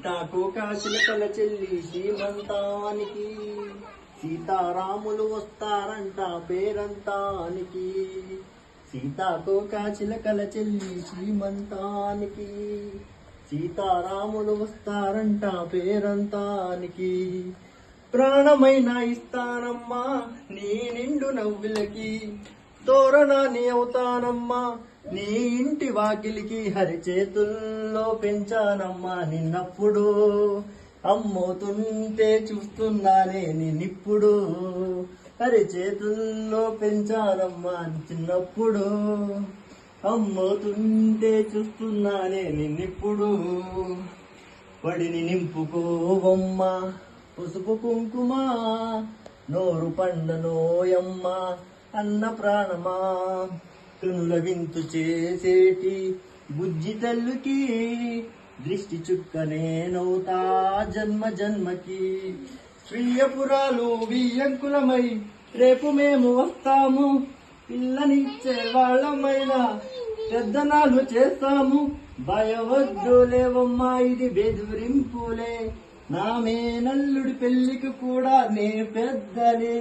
నాకు కాశిలకల చెల్లి శ్రీమంతానికి సీతారాములు వస్తారంట పేరంతానికి. సీతాతో కాశిలకల చెల్లి శ్రీమంతానికి సీతారాములు వస్తారంట పేరంతానికి. ప్రాణమైన ఇస్తానమ్మా నీ నిండు నవ్వులకి, తోరణాన్ని అవుతానమ్మా నీ ఇంటి వాకిలికి. హరి చేతుల్లో పెంచానమ్మా నిన్నప్పుడు, అమ్మవుతుంటే చూస్తున్నానే నిన్నిప్పుడు. హరి చేతుల్లో పెంచానమ్మా చిన్నప్పుడు, అమ్మవుతుంటే చూస్తున్నానే నిన్నిప్పుడు. వడిని నింపుకోవమ్మా పసుపు కుంకుమ, నోరు పండనోయమ్మ అన్న ప్రాణమా. కనుల వింతు చేసేటి బుజ్జి తల్లుకి, దృష్టి చుక్కనే నవ్వుతా జన్మ జన్మకి. స్వీయపురాలు బియ్యంకులమై రేపు మేము వస్తాము, పిల్లనిచ్చే వాళ్ళమైనా పెద్దనాలు చేస్తాము. భయవద్దు లేవమ్మా ఇది బెదిరింపులే, నా మేనల్లుడి పెళ్లికి కూడా నే పెద్దలే.